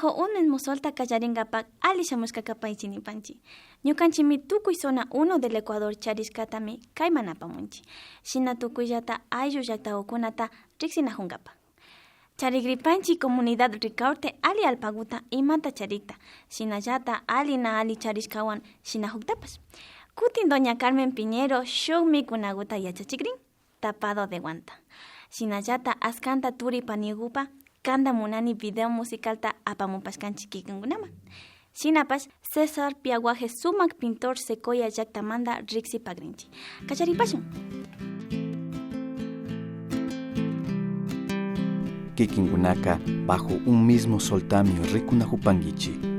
Bajo un mismo sol takallaringapak ali shamushkakapay chinipanchi. Ñukanchimi tukuy zona 1 del Ecuador charishkatami kaymanapamunchi. Shina tukuyllata ayllu llaqtakukunata riqsinajunkapak. Charigripanchi comunidad Ricaurte ali alpaguta imanta charikta. Shinallata ali na ali charishkawan shinahuktapas. Kutin doña Carmen Piñero shuk mikunaguta yachachikrin, tapado de guanta. Shinallata askanta turi panigupa kanda munani video musicalta apamupashkanchik kikankunaman. Shinapash César Piaguaje sumak pintor secoya llaqtamanta riqsipakrinchik. Kacharipashun. Kikinkunaka bajo un mismo soltamio rikunahupanguichi.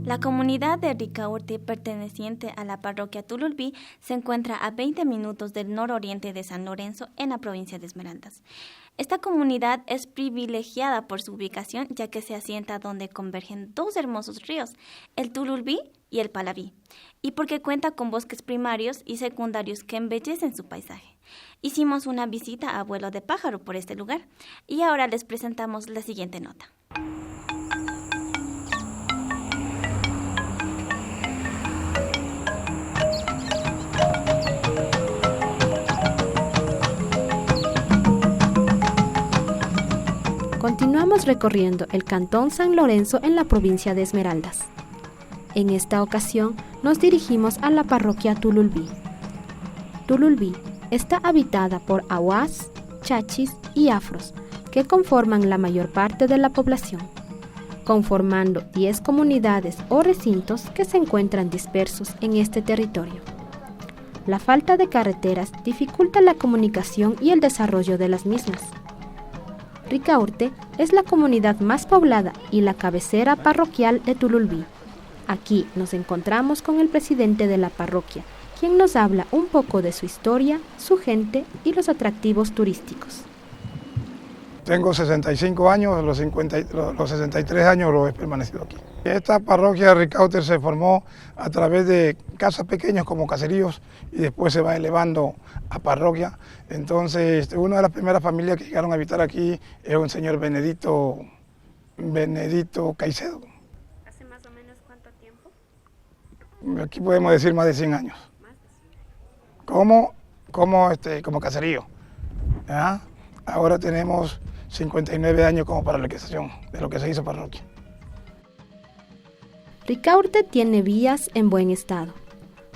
La comunidad de Ricaurte, perteneciente a la parroquia Tululbi, se encuentra a 20 minutos del nororiente de San Lorenzo, en la provincia de Esmeraldas. Esta comunidad es privilegiada por su ubicación, ya que se asienta donde convergen dos hermosos ríos, el Tululbi y el Palaví, y porque cuenta con bosques primarios y secundarios que embellecen su paisaje. Hicimos una visita a vuelo de pájaro por este lugar, y ahora les presentamos la siguiente nota. Continuamos recorriendo el cantón San Lorenzo en la provincia de Esmeraldas. En esta ocasión nos dirigimos a la parroquia Tululbi. Tululbi está habitada por ahuás, chachis y afros, que conforman la mayor parte de la población, conformando 10 comunidades o recintos que se encuentran dispersos en este territorio. La falta de carreteras dificulta la comunicación y el desarrollo de las mismas. Ricaurte es la comunidad más poblada y la cabecera parroquial de Tululbi. Aquí nos encontramos con el presidente de la parroquia, quien nos habla un poco de su historia, su gente y los atractivos turísticos. Tengo 65 años, los 63 años los he permanecido aquí. Esta parroquia de Ricaurte se formó a través de casas pequeñas como caseríos y después se va elevando a parroquia. Entonces, una de las primeras familias que llegaron a habitar aquí es un señor Benedito Caicedo. ¿Hace más o menos cuánto tiempo? Aquí podemos decir más de 100 años. Como caserío. ¿Ya? Ahora tenemos 59 años como para la organización de lo que se hizo parroquia. Ricaurte tiene vías en buen estado.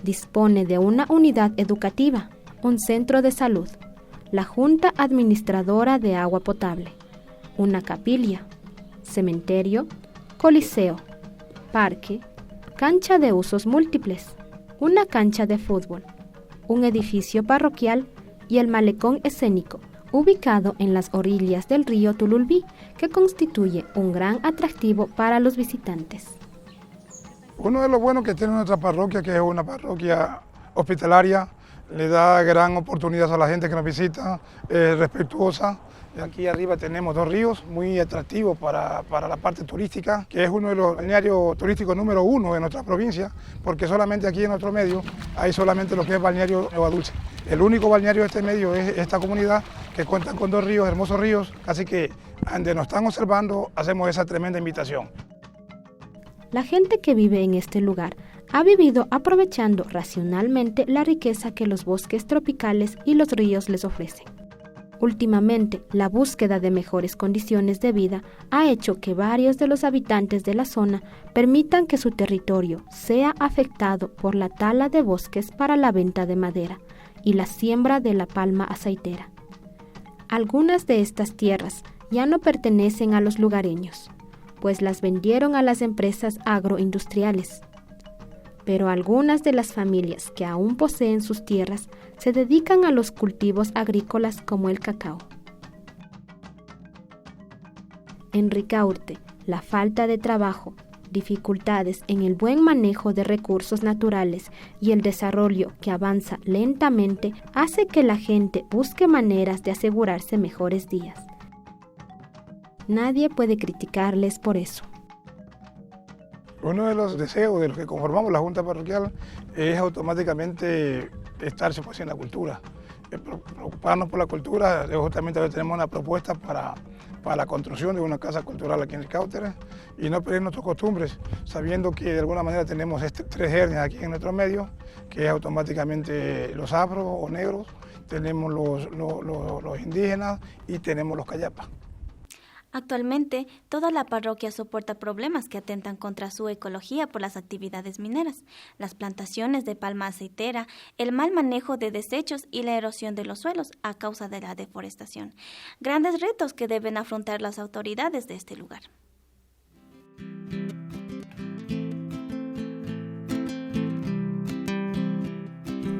Dispone de una unidad educativa, un centro de salud, la Junta Administradora de Agua Potable, una capilla, cementerio, coliseo, parque, cancha de usos múltiples, una cancha de fútbol, un edificio parroquial y el malecón escénico, ubicado en las orillas del río Tululbi, que constituye un gran atractivo para los visitantes. Uno de los buenos que tiene nuestra parroquia, que es una parroquia hospitalaria, le da gran oportunidad a la gente que nos visita, es respetuosa. Aquí arriba tenemos 2 ríos muy atractivos para la parte turística, que es uno de los balnearios turísticos número 1 de nuestra provincia, porque solamente aquí en nuestro medio hay solamente lo que es balneario Nueva Dulce. El único balneario de este medio es esta comunidad, que cuenta con 2 ríos, hermosos ríos, así que donde nos están observando hacemos esa tremenda invitación. La gente que vive en este lugar ha vivido aprovechando racionalmente la riqueza que los bosques tropicales y los ríos les ofrecen. Últimamente, la búsqueda de mejores condiciones de vida ha hecho que varios de los habitantes de la zona permitan que su territorio sea afectado por la tala de bosques para la venta de madera y la siembra de la palma aceitera. Algunas de estas tierras ya no pertenecen a los lugareños, pues las vendieron a las empresas agroindustriales. Pero algunas de las familias que aún poseen sus tierras se dedican a los cultivos agrícolas como el cacao. En Ricaurte, la falta de trabajo, dificultades en el buen manejo de recursos naturales y el desarrollo que avanza lentamente hace que la gente busque maneras de asegurarse mejores días. Nadie puede criticarles por eso. Uno de los deseos de los que conformamos la Junta Parroquial es automáticamente estarse pues en la cultura. Preocuparnos por la cultura, justamente hoy tenemos una propuesta para para la construcción de una casa cultural aquí en el Cautere y no perder nuestras costumbres, sabiendo que de alguna manera tenemos tres etnias aquí en nuestro medio, que es automáticamente los afros o negros, tenemos los indígenas y tenemos los cayapas. Actualmente, toda la parroquia soporta problemas que atentan contra su ecología por las actividades mineras, las plantaciones de palma aceitera, el mal manejo de desechos y la erosión de los suelos a causa de la deforestación. Grandes retos que deben afrontar las autoridades de este lugar.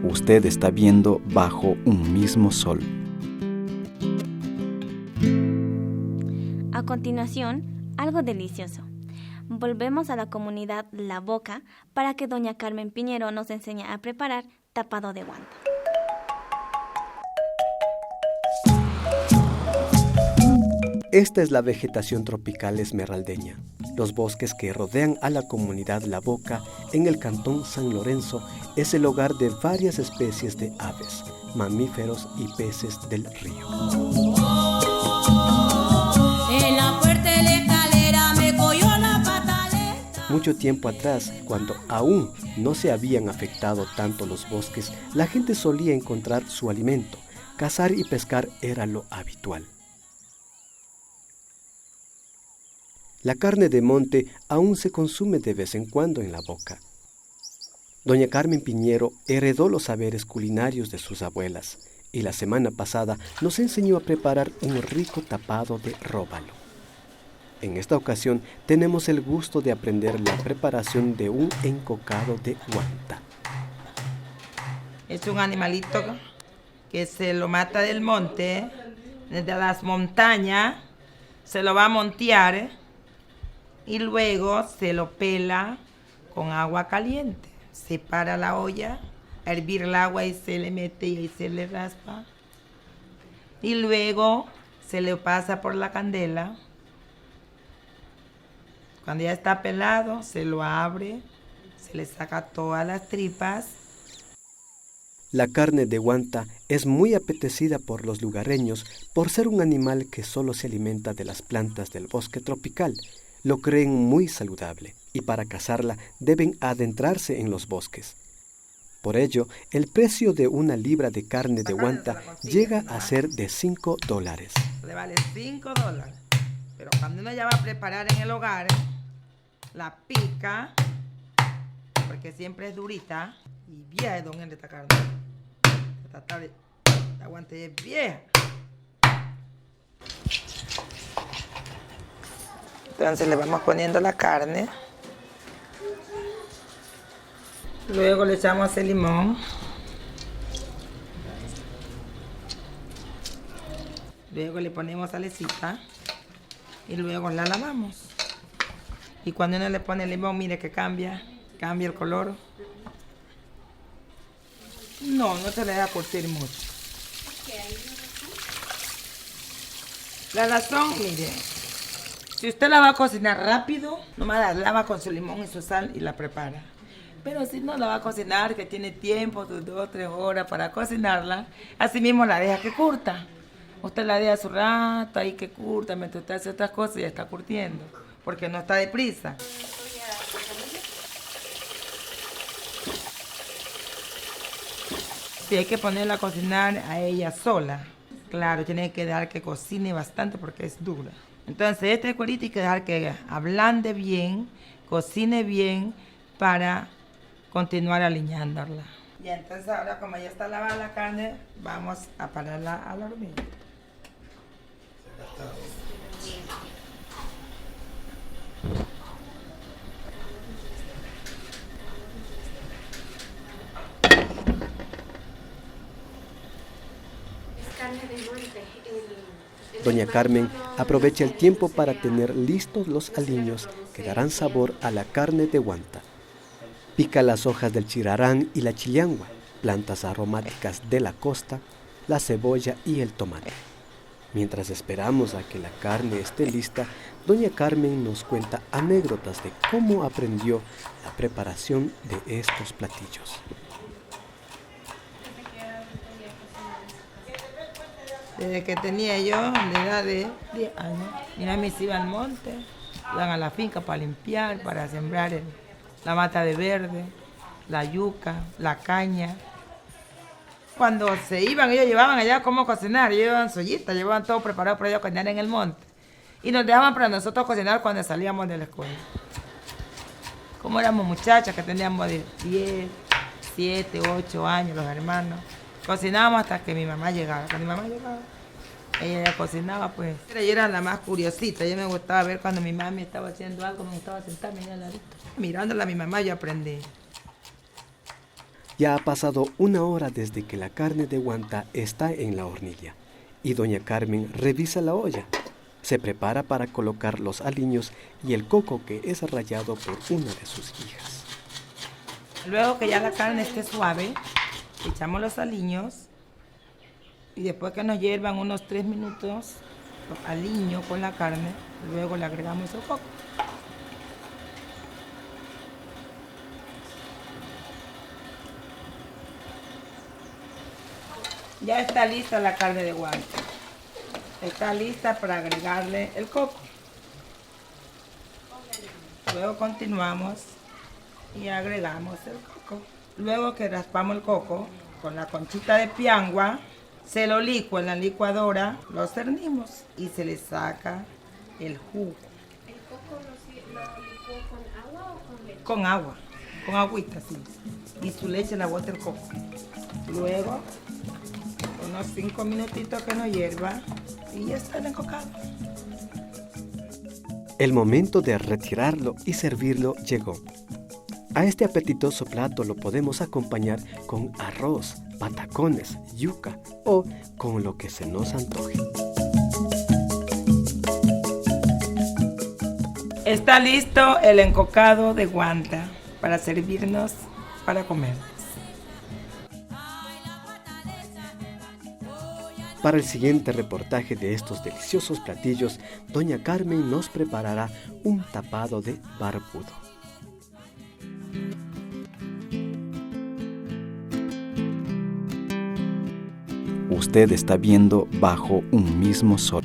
Usted está viendo Bajo un mismo sol. A continuación, algo delicioso. Volvemos a la comunidad La Boca para que doña Carmen Piñero nos enseñe a preparar tapado de guanta. Esta es la vegetación tropical esmeraldeña, los bosques que rodean a la comunidad La Boca en el cantón San Lorenzo es el hogar de varias especies de aves, mamíferos y peces del río. Mucho tiempo atrás, cuando aún no se habían afectado tanto los bosques, la gente solía encontrar su alimento. Cazar y pescar era lo habitual. La carne de monte aún se consume de vez en cuando en La Boca. Doña Carmen Piñero heredó los saberes culinarios de sus abuelas y la semana pasada nos enseñó a preparar un rico tapado de róbalo. En esta ocasión tenemos el gusto de aprender la preparación de un encocado de guanta. Es un animalito que se lo mata del monte, desde las montañas, se lo va a montear y luego se lo pela con agua caliente. Se para la olla, a hervir el agua y se le mete y se le raspa. Y luego se le pasa por la candela. Cuando ya está pelado, se lo abre, se le saca todas las tripas. La carne de guanta es muy apetecida por los lugareños por ser un animal que solo se alimenta de las plantas del bosque tropical. Lo creen muy saludable y para cazarla deben adentrarse en los bosques. Por ello, el precio de una libra de carne de guanta llega a ser de $5. Le vale $5. Pero cuando uno ya va a preparar en el hogar, la pica, porque siempre es durita, y vieja es don en esta carne. La guanta es vieja. Entonces le vamos poniendo la carne. Luego le echamos el limón. Luego le ponemos salecita. Y luego la lavamos. Y cuando uno le pone el limón, mire que cambia el color. No se le da a curtir mucho. La razón, mire, si usted la va a cocinar rápido, nomás la lava con su limón y su sal y la prepara. Pero si no la va a cocinar, que tiene tiempo, sus 2 o 3 horas para cocinarla, así mismo la deja que curta. Usted la deja su rato ahí que curta, mientras usted hace otras cosas y ya está curtiendo, porque no está deprisa. Sí, hay que ponerla a cocinar a ella sola. Claro, tiene que dejar que cocine bastante porque es dura. Entonces, este cuerito hay que dejar que ablande bien, cocine bien para continuar aliñándola. Y entonces ahora, como ya está lavada la carne, vamos a pararla a la hornilla. Doña Carmen aprovecha el tiempo para tener listos los aliños que darán sabor a la carne de guanta. Pica las hojas del chirarán y la chiliangua, plantas aromáticas de la costa, la cebolla y el tomate. Mientras esperamos a que la carne esté lista, doña Carmen nos cuenta anécdotas de cómo aprendió la preparación de estos platillos. Desde que tenía yo la edad de 10 años, mi mami se iba al monte, iban a la finca para limpiar, para sembrar la mata de verde, la yuca, la caña. Cuando se iban, ellos llevaban allá cómo cocinar, ellos llevaban su ollita, llevaban todo preparado para ellos cocinar en el monte. Y nos dejaban para nosotros cocinar cuando salíamos de la escuela. Como éramos muchachas que teníamos de 10, 7, 8 años, los hermanos. Cocinábamos hasta que mi mamá llegara. Cuando mi mamá llegaba, ella ya cocinaba, pues. Yo era la más curiosita. Yo me gustaba ver cuando mi mami estaba haciendo algo, me gustaba sentarme allá al ladito. Mirándola a mi mamá yo aprendí. Ya ha pasado 1 hora desde que la carne de guanta está en la hornilla y doña Carmen revisa la olla. Se prepara para colocar los aliños y el coco que es rallado por una de sus hijas. Luego que ya la carne esté suave, echamos los aliños y después que nos hiervan unos 3 minutos, los aliños con la carne, luego le agregamos el coco. Ya está lista la carne de guanta. Está lista para agregarle el coco. Luego continuamos y agregamos el coco. Luego que raspamos el coco con la conchita de piangua, se lo licua en la licuadora, lo cernimos y se le saca el jugo. ¿El coco lo licuó con agua o con leche? Con agua, con agüita, sí. Y su leche la bota el coco. Luego, unos 5 minutitos que no hierva y ya está el encocado. El momento de retirarlo y servirlo llegó. A este apetitoso plato lo podemos acompañar con arroz, patacones, yuca o con lo que se nos antoje. Está listo el encocado de guanta para servirnos para comer. Para el siguiente reportaje de estos deliciosos platillos, doña Carmen nos preparará un tapado de barbudo. Usted está viendo Bajo un mismo sol.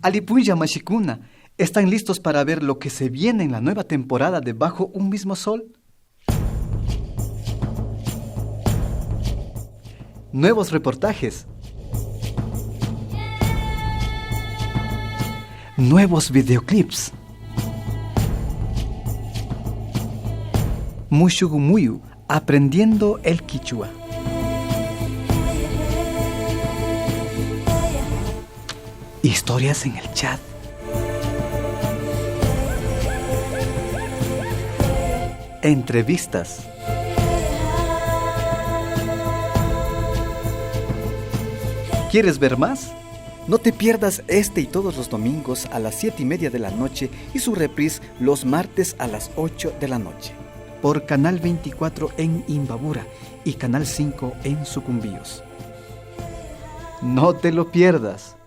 Alipuya Mashikuna, ¿están listos para ver lo que se viene en la nueva temporada de Bajo un mismo sol? Nuevos reportajes, nuevos videoclips, Mushugumuyu, aprendiendo el quichua. Historias en el chat. Entrevistas. ¿Quieres ver más? No te pierdas este y todos los domingos a las 7:30 de la noche y su reprise los martes a las 8 de la noche. Por Canal 24 en Imbabura y Canal 5 en Sucumbíos. No te lo pierdas.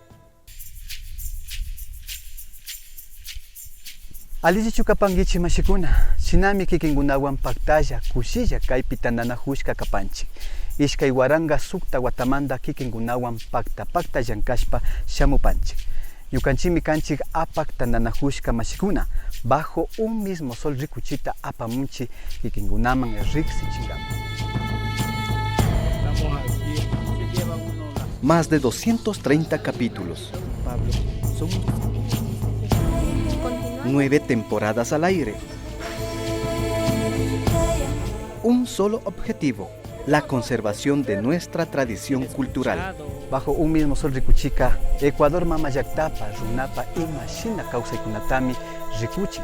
Alici chukapangichi mashikuna, shinami kikingunawan paktalla, kushilla kaypi tananahushka kapanchik. Ishkay waranga sukta watamanda kikingunawan pakta llankashpa shamupanchik. Yukanchimi kanchik apak tananahushka mashikuna, bajo un mismo sol rikuchita apamunchi kikingunaman riksi chingama. Más de 230 capítulos. 9 temporadas al aire. Un solo objetivo, la conservación de nuestra tradición cultural. Bajo un mismo sol rikuchika, Ecuador mama llaktapa, runapa ima shina kawsaykunatami rikuchi.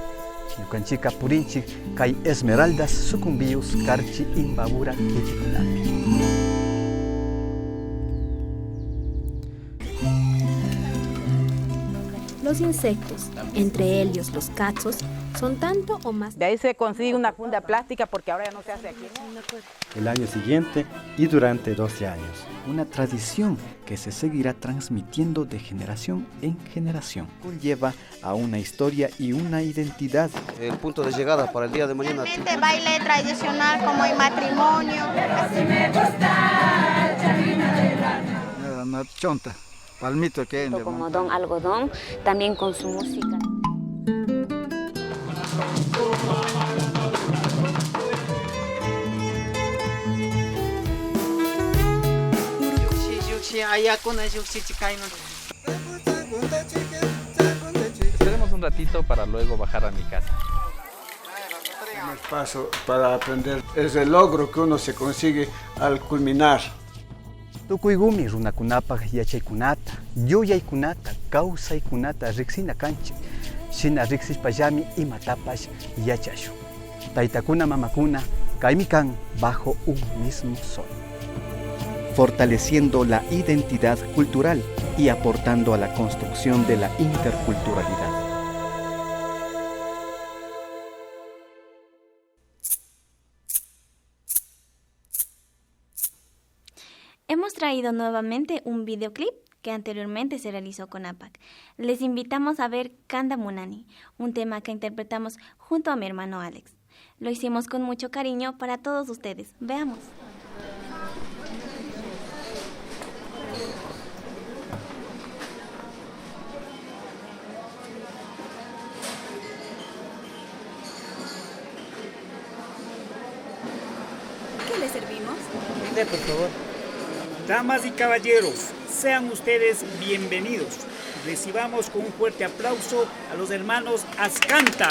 Yukanchika purinchik kay Esmeraldas Sucumbíos karchi Imbabura kichikunapi. Los insectos, entre ellos los cachos, son tanto o más. De ahí se consigue una funda plástica porque ahora ya no se hace aquí. El año siguiente y durante 12 años. Una tradición que se seguirá transmitiendo de generación en generación. Conlleva a una historia y una identidad. El punto de llegada para el día de mañana. Baile tradicional como el matrimonio. Una chonta, palmito que es. Como don algodón, también con su música. Esperemos un ratito para luego bajar a mi casa. El paso para aprender es el logro que uno se consigue al culminar. Tukuygumi runakunapaq yachaykunata, yuyaykunata, kawsaykunata riqsina kanchik. Shina riqsishpallami imatapash yachashun. Taytakuna mamakuna kaymi kan bajo un mismo sol. Fortaleciendo la identidad cultural y aportando a la construcción de la interculturalidad. Hemos traído nuevamente un videoclip que anteriormente se realizó con APAC. Les invitamos a ver Kanda Munani, un tema que interpretamos junto a mi hermano Alex. Lo hicimos con mucho cariño para todos ustedes. Veamos. ¿Qué le servimos? Por favor. Damas y caballeros, sean ustedes bienvenidos. Recibamos con un fuerte aplauso a los hermanos Ascanta.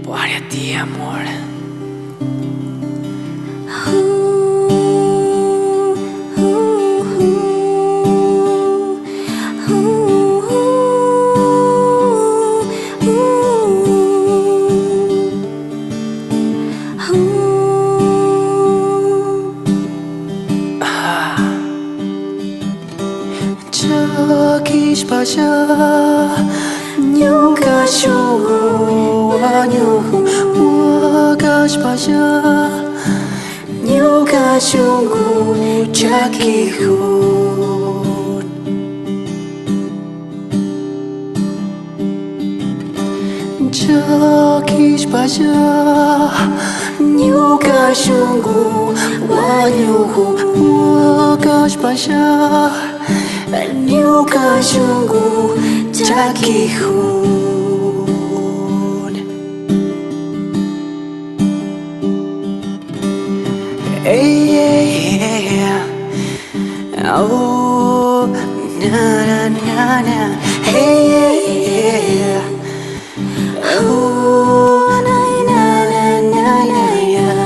Para ti, amor. Jakiś pasha nunca shugo anyu wagash pasha nunca shugo jakihu jakiś pasha nunca shugo anyu wagash pasha nunca shugo jakihun. Hey, yeah. Oh, na na na na. Hey, yeah. Oh, na na na na na yeah.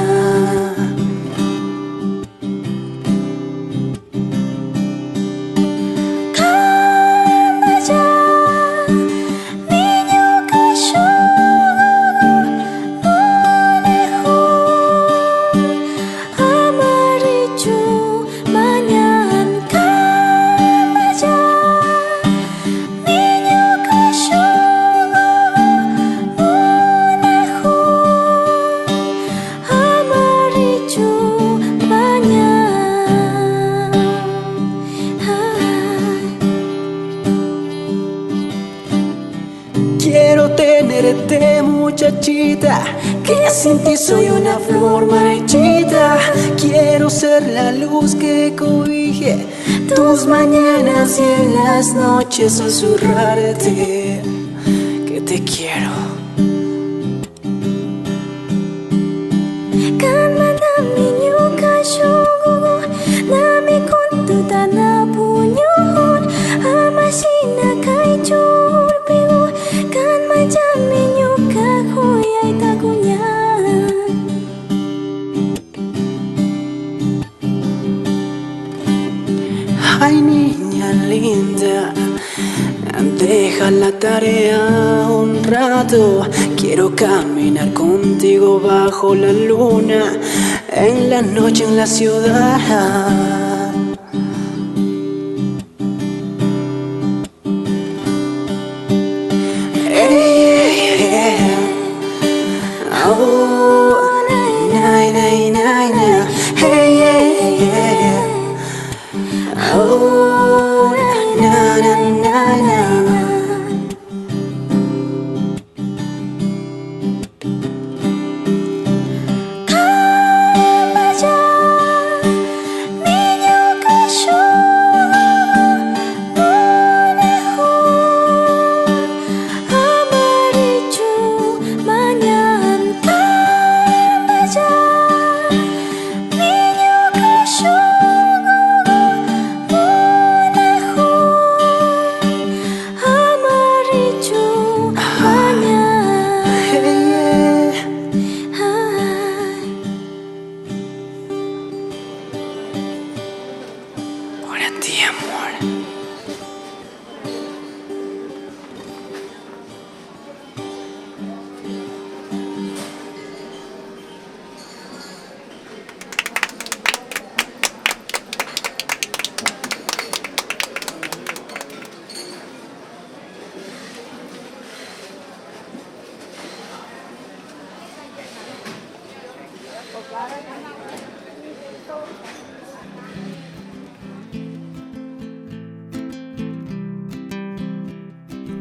Quiero tenerte, muchachita, que sin ti soy una flor marchita. Quiero ser la luz que cobije tus mañanas y en las noches susurrarte que te quiero. Ay, niña linda, Deja la tarea un rato, quiero caminar contigo bajo la luna, en la noche en la ciudad. Oh, na na na na, hey yeah yeah. Oh, na na na na.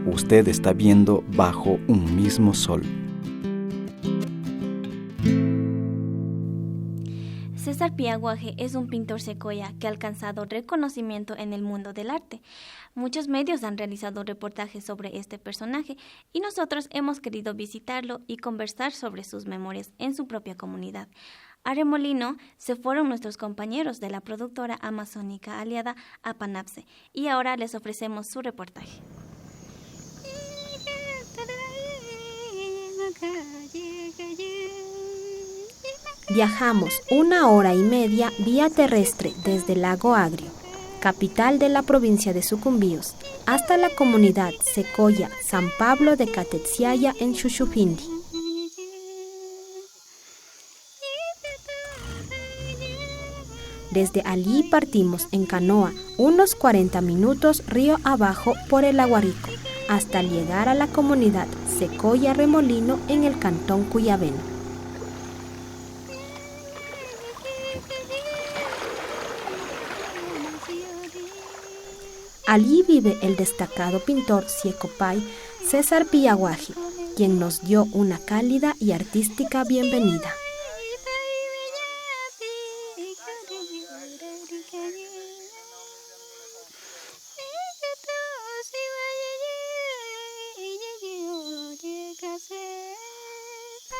Usted está viendo Bajo un mismo sol. César Piaguaje es un pintor secoya que ha alcanzado reconocimiento en el mundo del arte. Muchos medios han realizado reportajes sobre este personaje y nosotros hemos querido visitarlo y conversar sobre sus memorias en su propia comunidad. A Remolino se fueron nuestros compañeros de la productora amazónica aliada Apanapse y ahora les ofrecemos su reportaje. Viajamos 1 hora y media vía terrestre desde Lago Agrio, capital de la provincia de Sucumbíos, hasta la comunidad secoya San Pablo de Catetsiaya en Xuxupindi. Desde allí partimos en canoa unos 40 minutos río abajo por el Aguarico, hasta llegar a la comunidad secoya Remolino en el cantón Cuyabeno. Allí vive el destacado pintor Siecopay César Piaguaje, quien nos dio una cálida y artística bienvenida.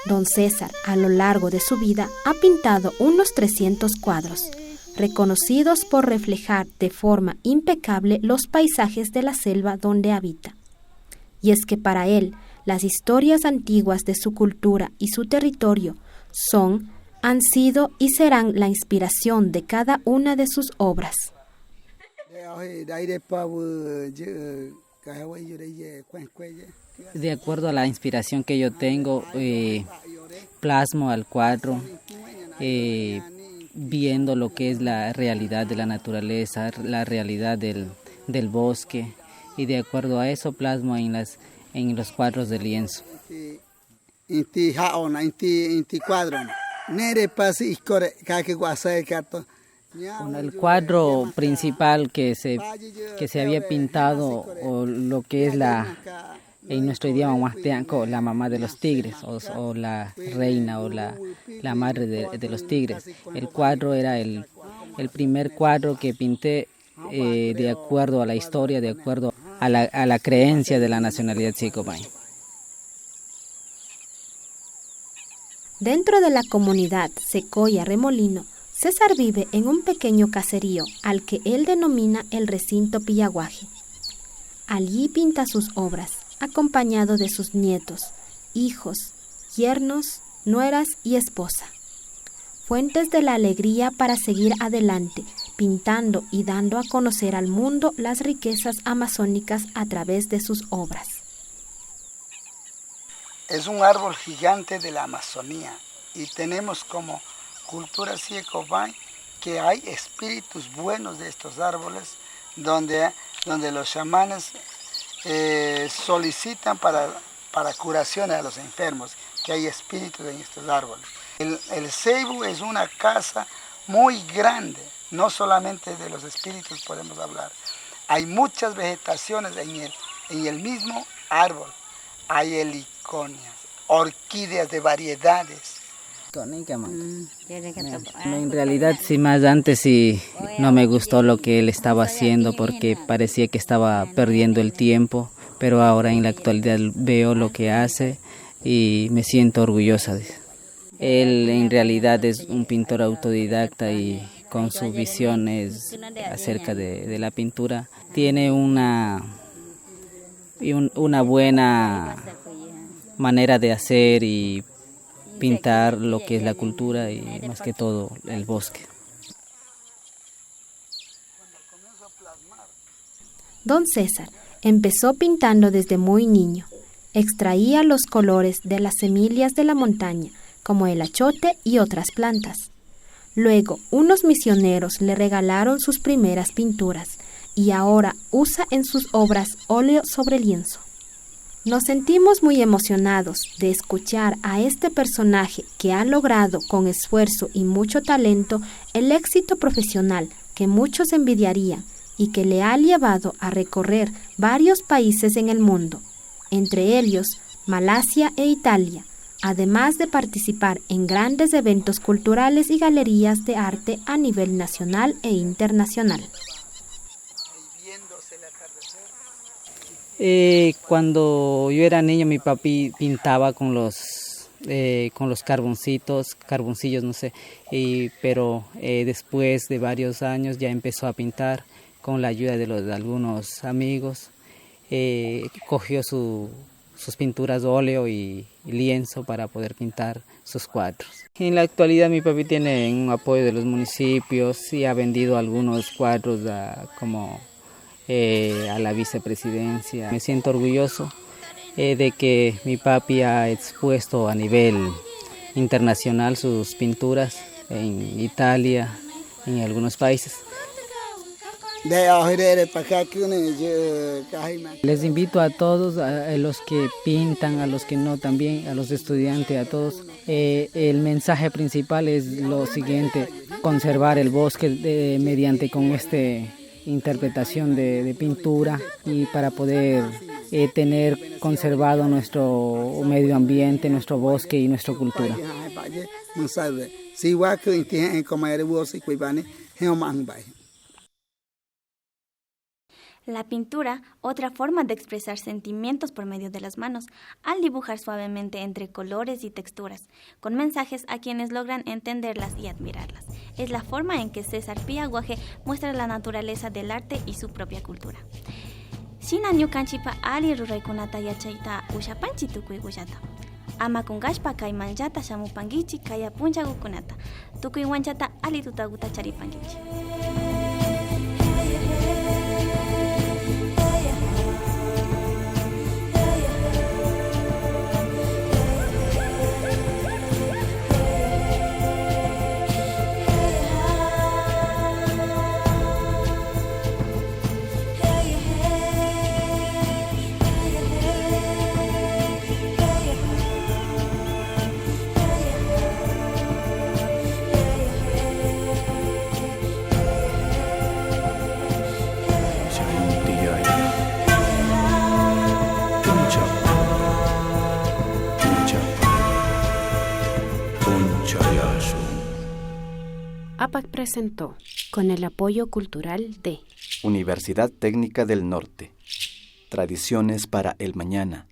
Don César, a lo largo de su vida, ha pintado unos 300 cuadros, reconocidos por reflejar de forma impecable los paisajes de la selva donde habita. Y es que para él, las historias antiguas de su cultura y su territorio son, han sido y serán la inspiración de cada una de sus obras. De acuerdo a la inspiración que yo tengo, plasmo al cuadro, viendo lo que es la realidad de la naturaleza, la realidad del bosque, y de acuerdo a eso plasmo en los cuadros de lienzo. El cuadro principal que se había pintado, o lo que es en nuestro idioma huasteanco, la mamá de los tigres, o la reina, o la madre de los tigres. El cuadro era el primer cuadro que pinté de acuerdo a la historia, de acuerdo a la creencia de la nacionalidad Siecopay. Dentro de la comunidad secoya Remolino, César vive en un pequeño caserío al que él denomina el recinto Piaguaje. Allí pinta sus obras, acompañado de sus nietos, hijos, yernos, nueras y esposa. Fuentes de la alegría para seguir adelante, pintando y dando a conocer al mundo las riquezas amazónicas a través de sus obras. Es un árbol gigante de la Amazonía y tenemos como cultura Siecobay que hay espíritus buenos de estos árboles donde los chamanes solicitan para curaciones a los enfermos, que hay espíritus en estos árboles. El ceibo es una casa muy grande, no solamente de los espíritus podemos hablar. Hay muchas vegetaciones en el mismo árbol. Hay heliconias, orquídeas de variedades. En realidad, sí, más antes sí no me gustó lo que él estaba haciendo porque parecía que estaba perdiendo el tiempo, pero ahora en la actualidad veo lo que hace y me siento orgullosa de él. Él en realidad es un pintor autodidacta y con sus visiones acerca de la pintura tiene una buena manera de hacer y pintar lo que es la cultura y más que todo el bosque. Don César empezó pintando desde muy niño. Extraía los colores de las semillas de la montaña, como el achote y otras plantas. Luego, unos misioneros le regalaron sus primeras pinturas y ahora usa en sus obras óleo sobre lienzo. Nos sentimos muy emocionados de escuchar a este personaje que ha logrado con esfuerzo y mucho talento el éxito profesional que muchos envidiarían y que le ha llevado a recorrer varios países en el mundo, entre ellos Malasia e Italia, además de participar en grandes eventos culturales y galerías de arte a nivel nacional e internacional. Cuando yo era niño, mi papi pintaba con los carboncillos, no sé, pero después de varios años ya empezó a pintar con la ayuda de algunos amigos. Cogió sus pinturas de óleo y lienzo para poder pintar sus cuadros. En la actualidad mi papi tiene un apoyo de los municipios y ha vendido algunos cuadros a la vicepresidencia. Me siento orgulloso de que mi papi ha expuesto a nivel internacional sus pinturas en Italia, en algunos países. Les invito a todos, a los que pintan, a los que no también, a los estudiantes, a todos. El mensaje principal es lo siguiente: conservar el bosque mediante con interpretación de pintura y para poder tener conservado nuestro medio ambiente, nuestro bosque y nuestra cultura. La pintura, otra forma de expresar sentimientos por medio de las manos, al dibujar suavemente entre colores y texturas, con mensajes a quienes logran entenderlas y admirarlas. Es la forma en que César Piaguaje muestra la naturaleza del arte y su propia cultura. Shina ñukanchipa ali ruraykunata yachayta ushapanchi tukuy willata. Ama kunkashpa kay manchata shamupankichi kaya punchakukunata. Tukuy wanchata ali tutakuta charipankichi. APAC presentó, con el apoyo cultural de Universidad Técnica del Norte. Tradiciones para el mañana.